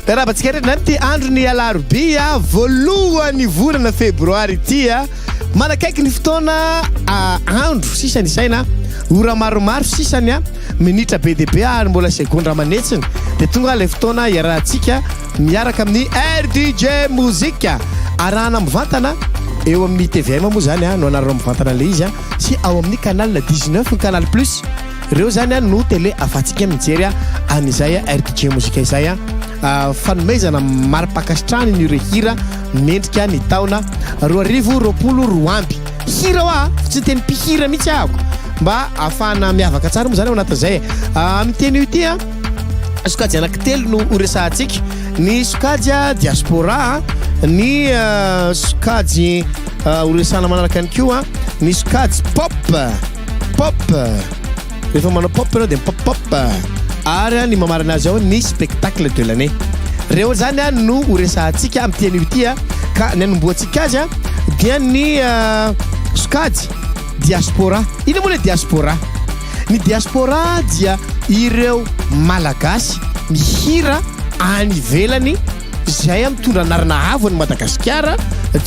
Rahabatsika rehetra ty andro ny alarobia voalohany volana febroary ty manakaiky ny fotoana andro sisany isaina ora maromaro sisany minitra be dia be ary mbola segondra manetsiny dia tonga ilay fotoana iarahantsika miaraka amin'ny RDJ MOZIKA arahana mivantana eo amin'ny TVM moa zany no anarana mivantana ilay izy sy ao amin'ny canal 19 ny canal plus ireo zany no télé afatsika mijery an'izay RDJ MOZIKA izay fanomezana maripakasitrany ny ireo hira mendrika ny taona 2024 hira wa tsy teny mpihira mihitsy ahako mba afana miavaka tsara moa zany ao anatin'izay miteny io ity sokajy anankitelo no horesahantsika ny sokajy diaspora ny sokajy horesana manaraka any koa ny sokajy pop rehefa manao pop anao dia pop ary ny mamarana azy ao ny spectacle de l'année reo zany no horesahantsika amin'ny teny io ity ka ny anomboantsika azy dia ny sokajy diaspora. Ino moa le diaspora? Ny diaspora dia ireo malagasy mihira any ivelany izay mitondra anarana avo ny Madagasikara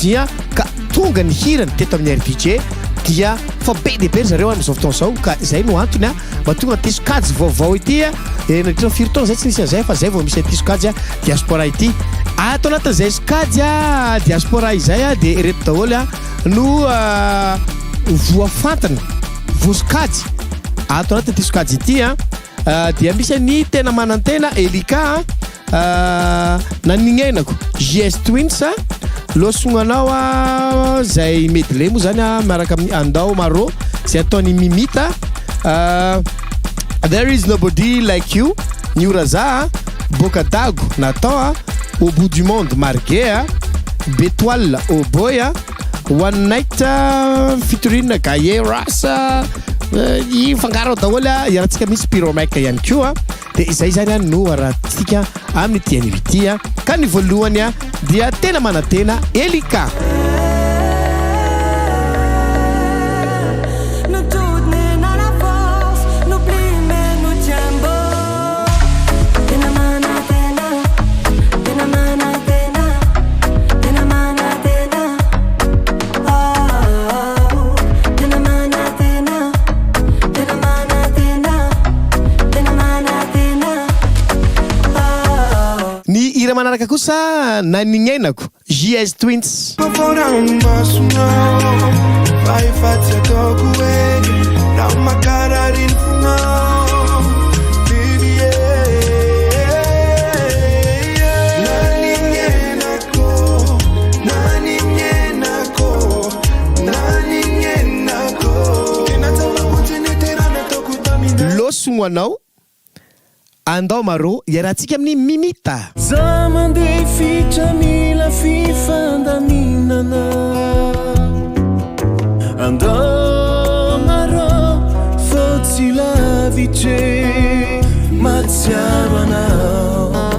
dia ka tonga ny hirany teto amin'ny RDJ dia fa be dia be zareo amin'izao fotoana izao ka izay no antony mba tonga ty sokajy vaovao ity nandritra firy taona zay tsy nisy an'izay fa zay vao misy ity sokajy diaspora ity ato anatin'izay sokajy diaspora izay dia reto daholo no voafantana voasokajy ato anatin'ity sokajy ity dia misy ny tena manantena elika naningenako JS Twins losognanao zay medley moa zany miaraka amin'ny andao maro zay ataony mimita There is nobody like you ny oraza boka dago natao au bout du monde marqué Bétoile au boy One Night featuring Gaye Rasa i fangaro daholo iarahantsika misy pyromèque ihany koa dia izay zany no arahantsika amin'ny tiany ity ka ny voalohany dia tena manantena elika manaraka kosa naningenako JS Twins losognanao andao maro iarahantsika amin'ny mimita za mandeha fitra mila fifandaminana andao maro fô tsy lavitry matsiaro anao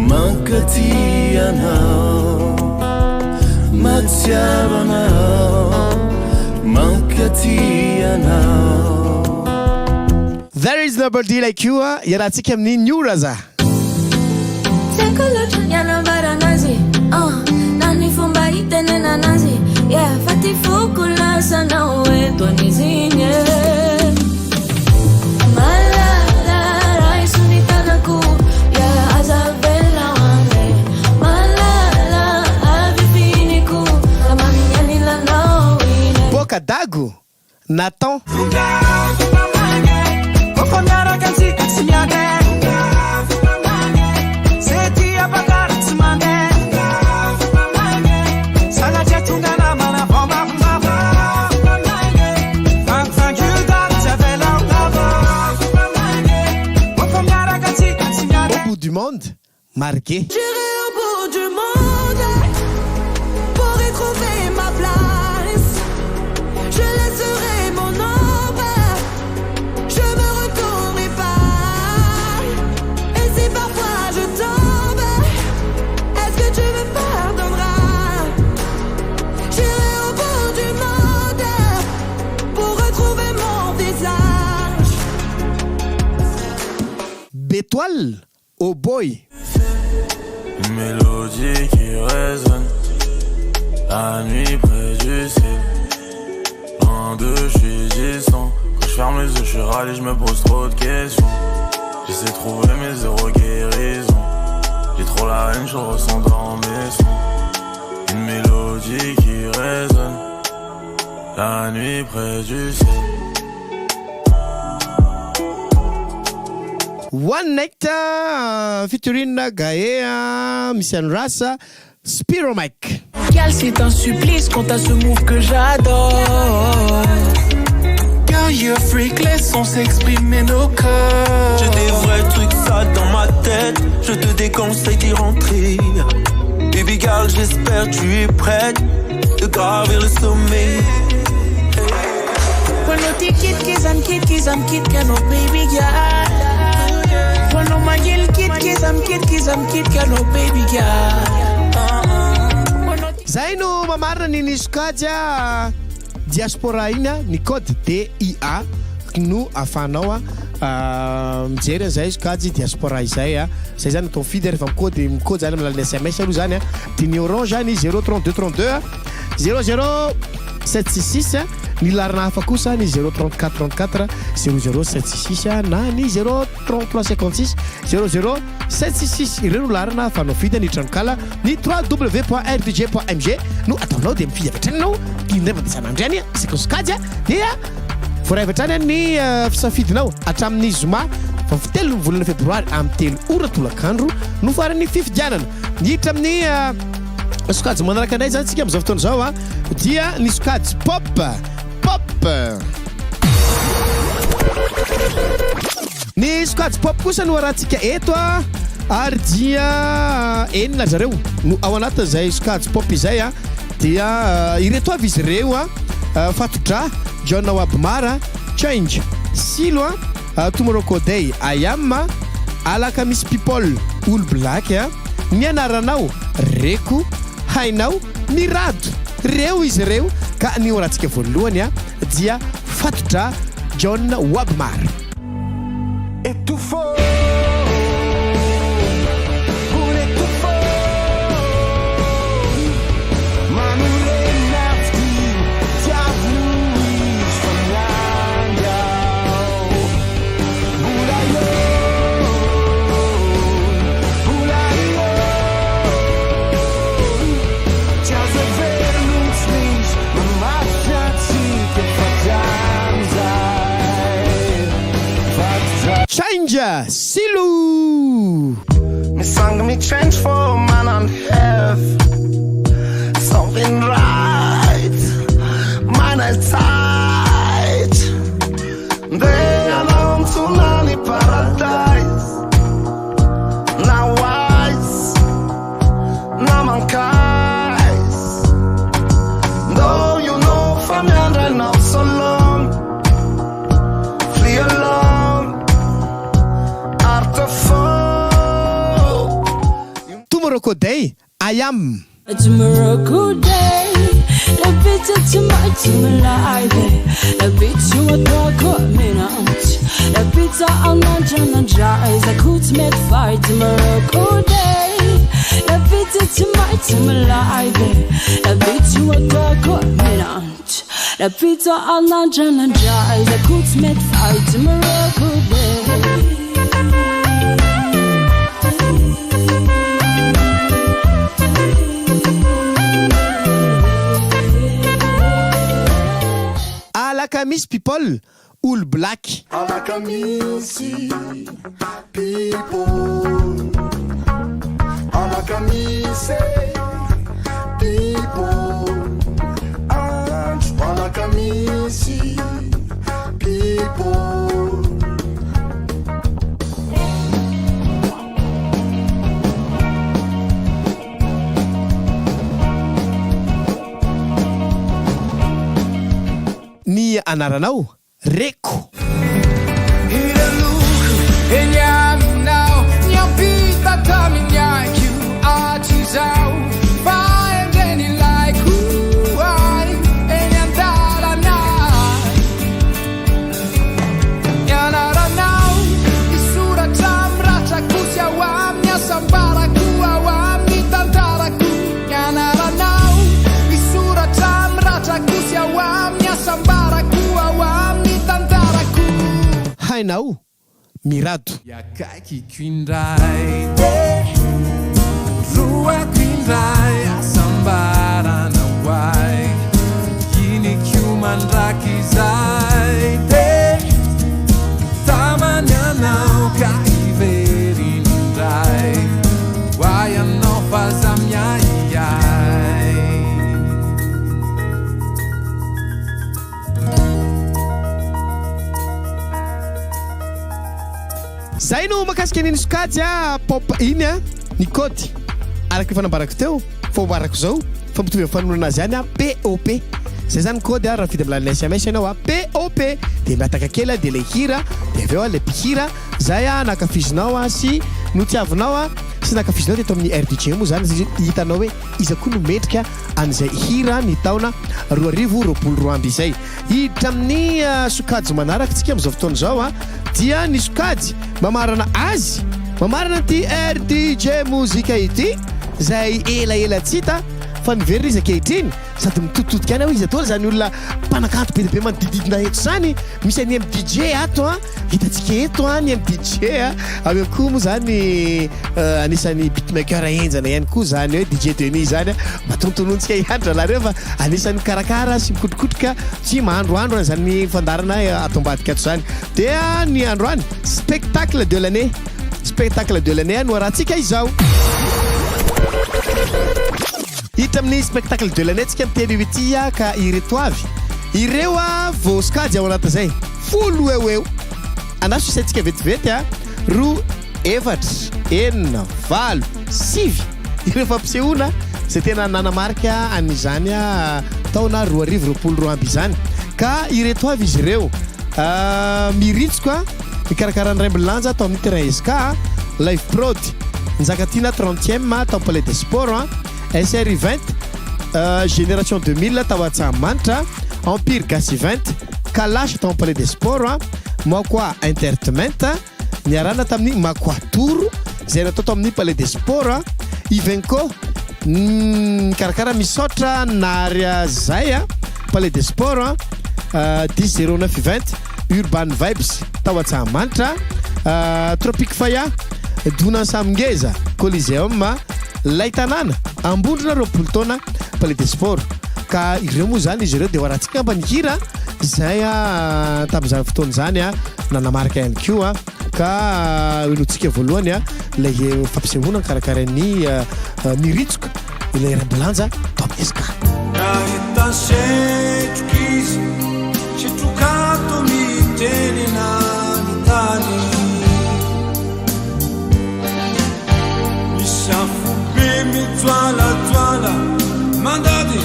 mankaty anao matsiaro anao mankaty anao There is nobody like you iarahantsika amin'ny New Raza Sekolatra nianambara anazy nany fomba hitenena anazy fati foko lasanao eto an'izy igny malala raha isony tanako aza vela ane malala aviviniko amamianilanao ine boka dago Nathan au bout du monde marqué J'irai au bout du monde pour y trouver ma place. Je laisserai mon ombre, je me retournerai pas. Et si parfois je tombe, est-ce que tu me pardonneras? J'irai au bout du monde pour retrouver mon visage. Bétoile au boy Une mélodie qui résonne la nuit près du ciel. Loin de je suis distant. Quand je ferme les yeux, je suis râlé, je me pose trop de questions. J'essaie de trouver mes zéro guérisons. J'ai trop la haine, je ressens dans mes sons. Une mélodie qui résonne la nuit près du ciel. One Night featuring Gaëa, Michel Rassa, Spiro Mike. Gal, c'est un supplice quand t'as ce move que j'adore. Girl, you're freak, laissons s'exprimer nos corps. J'ai des vrais trucs sales dans ma tête, je te déconseille d'y rentrer. Baby girl, j'espère que tu es prête de gravir le sommet. When no ticket, kiss and kid, can no baby girl. When no my girl, kiss and kid, can no baby girl. Zay no mamarina ny nisokaja diaspora iny ny code DIA no afanao mijery zay sokajy diaspora izay zay zany atao fidy rehefa mikody zany amin'ny SMS aloha zany dia ny orange zany 03232 00766 ny larina hafa kosa ny 03434 00766 na ny 03356 00766 ireo no larina afanao fidy ny tranokala ny www.rdj.mg no ataonao dia mifidy avy hatrany anao indray mandesanandro any sikosokajy dia voray avy hatrany ny fisafidinao hatramin'ny zoma fa fitelo ny volana febroary amin'ny 3 ora tolakandro no farany fifidianana niditra amin'ny sokajy manaraka anay zany tsika amin'izao fotoana zao dia ny sokajy pop ny sokajy pop kosa no arahantsika eto ary dia enina zareo no ao anatin'izay sokajy pop izay dia ireto avy izy ireo Fatodra, John Wabmara, Change, Silo, Tomorrow Day, Ayama, Alaka Miss People, All Black, Nianaranao, Reku, Hainao, Nirado, Reu izy reo ka ny oratsika voalohany dia Fatodra, John Wabmara. Étouffant. Change, Silu. Me sang me change for man on earth. Something right, mine is tight. They alone to lonely paradise. Now wise, now mankind. Though you know for me and I know so long. Flee alone. Tomorrow Day, I am. Tomorrow day, a bit too much to my life. A bit too much to me out. A bit I'm not trying to drive. I could make fight tomorrow day. A bit too much to my life. A bit too much to me out. A bit I'm not trying to drive. I could make fight tomorrow day. Alaka Miss People, All Black. Alaka Miss People. Alaka Miss People. Alaka Miss People. Ni anaranao Reko. hainao mirado Yakakiko indray roako indray asambarana hoay Kiniko mandraky izay tamany anao ka iveriny indray hoay anao fa za miahiay zay no makasika niny sokajy pop iny ny kody araky fanambarako teo fambarako zao fa mitovy fanonana azy any POP zay zany kody raha vita amin'ny SMS ianao POP de miataka kely de le hira de aveo le mpihira zay nakafizinao sy notiavinao sy nakafizinao teto amin'ny RDJ mo zany hitanao hoe iza koa no metrika an'izay hira ny taona 2022 izay hiditra amin'ny sokajy manaraka tsika amin'izao fotoana zao dia ny sokajy mamarana azy mamarana ty RDJ MOZIKA ity zay ela tsita fa niverina izy akehitriny sady mitototodika any izy atao zany olona mpanakanto be be manodididina eto zany misy any amin'ny DJ ato hitatsika eto any amin'ny DJ avy koa moa zany anisany beatmaker enjana ihany koa zany hoe DJ Denis zany matontonontsika iandra lareo fa anisany karakara sy mikotrokotroka tsy mahandroandro zany fandarana ato ambadika ato zany dia ny androany spectacle de l'année no arahantsika izao hita amin'ny spectacle de l'année tsika miteny ity ka ireto avy ireo vao skady ao anata zay folo eo anaso isaitsika vetivety roa efatra enina valo sivy ireo fampisehoana zay tena nanamarika an'izany taona 2022 amby izany ka ireto avy izy ireo miritsiko mikarakara ny Remblanja tao amin'ny terrain SK live prod Nzakatina 30e tao Palais des Sports SRI 20 Génération 2000 tao Antsahamanitra Empire Gassi 20 Kalash tao Palais des Sports Makwa Entertainment niarana tamin'ny Makwa Tour zay natao tao amin'ny Palais des Sports Ivenco karakara misotra narya zay Palais des Sports 100920 Urban Vibes tao Antsahamanitra Tropic Faya Dona Samgeza Coliseum Laitanana ambondrona roapolo taona Palais des Sports ka ireo moa zany izy ireo de waratsika mpanihira zay tamin'izany fotoana zany nanamarika ihany koa ka inotsika voalohany le fampisehoana karakara ny miritsiko ilay Remblanja tao amin'ny SK nahita setrokizy setrokato mitenina ny tany misafobe mitsoalatsoala mandady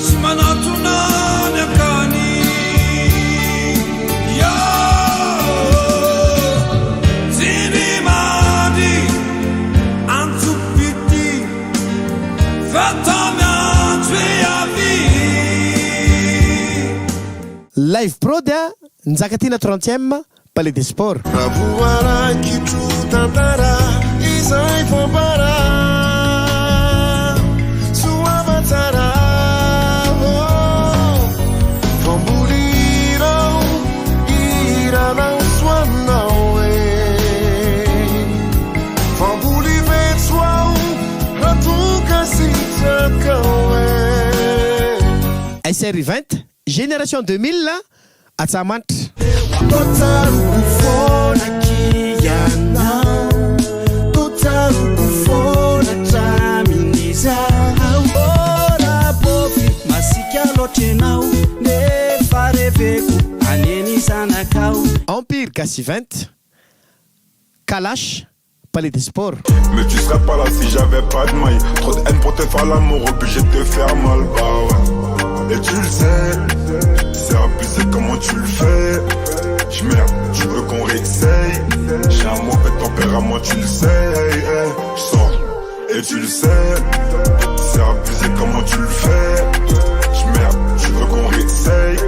sy manatonany akany zinimady antsopity fatamiantsy avy live prod Nzakatina 30e Palais des Sports Rabuara kitru tantara izai fambara suamatara fambuliro irana swanawe fambuli vetswau ratuka sitakawe SRI 20 Génération 2000 Antsahamanitra Empire Gassi 20 Kalash Palais des Sports. Mais tu serais pas là si j'avais pas de maille. Trop de haine pour te faire l'amour, obligé de te faire mal, bah ouais. Et tu le sais, c'est abusé comment tu le fais. J'merde, tu veux qu'on réessaye. J'ai un mauvais tempérament, tu le sais. J'sors, et tu le sais, c'est abusé comment tu le fais. J'merde, tu veux qu'on réessaye.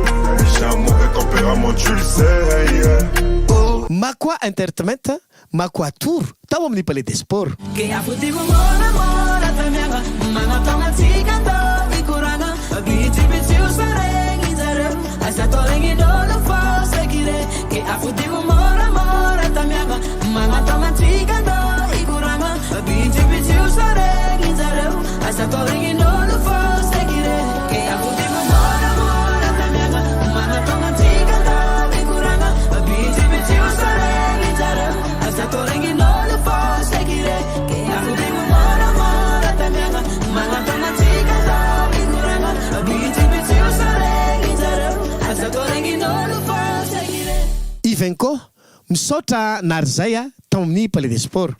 J'ai un mauvais tempérament, tu le sais. Makwa Entertainment, Makwa Tour, tao amin'ny Palais des Sports. regnin'olo fosy kire ke avodimo moramora tamiagna manatonga antsika atao mikoragna mabitsibitsy io saregny tsara azato regnin'olo fosy kire ke avodimo moramora tamiagna manatonga antsika atao mikoragna mabitsibitsy io saregny tsara azato regnin'olo fosy kire Ivenko misaotra nary zay a tao amin'ny palais des sports.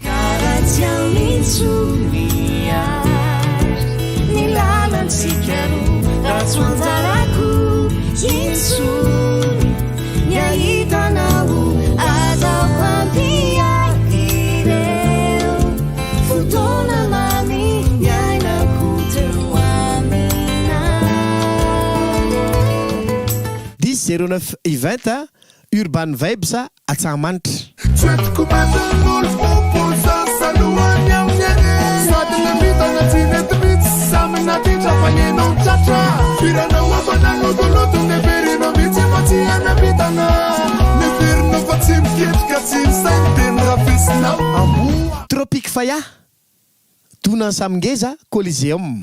Dis 09 20 Urban Vibes Atsahamanitra. Tropique Faya Tunan Samgeza Coliseum.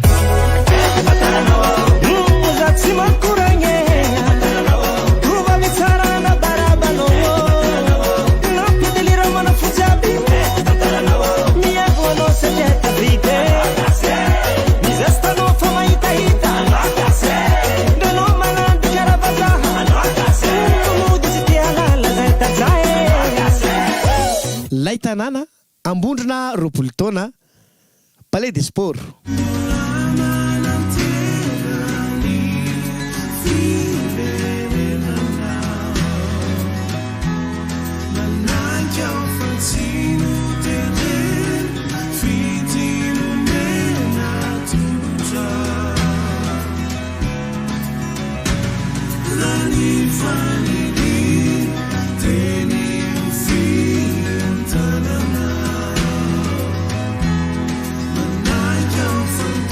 Laitanana ambondrona roapolo taona palais des sports.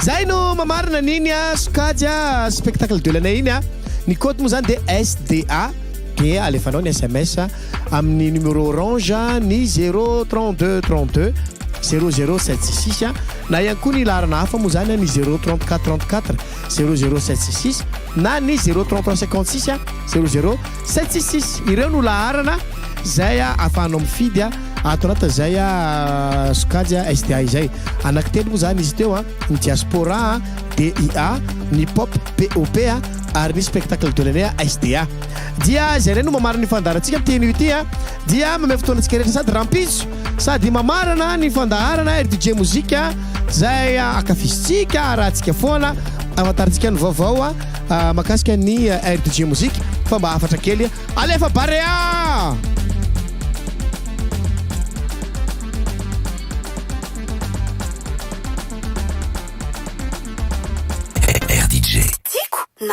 Zay no mamarina niny a sokajy a spectacle de l'année iny a ny code moa zany de SDA de alefanao ny SMS amin'ny numéro orange ny 032 32 0076 na ihany koa ny larana hafa moa zany ny 034 34 0076 na ny 033 56 0076 ireo no laharana zay a afahanao mifidy a ato anata zay a sokajy a SDA izay anankitelo moa zany izy teo a ny diaspora DIA ny pop POP a ary ny spectacle de l'année SDA dia zay reny no mamarana ny fandaharantsika amin'ny teny io ity a dia mamay fotoanantsika rehetra sady rampiso sady mamarana ny fandaharana RDJ MOZIKA zay akafisitsika rahantsika foana afantarantsika ny vaovao a makasika ny RDJ MOZIKA fa mba afatra kely alefa barea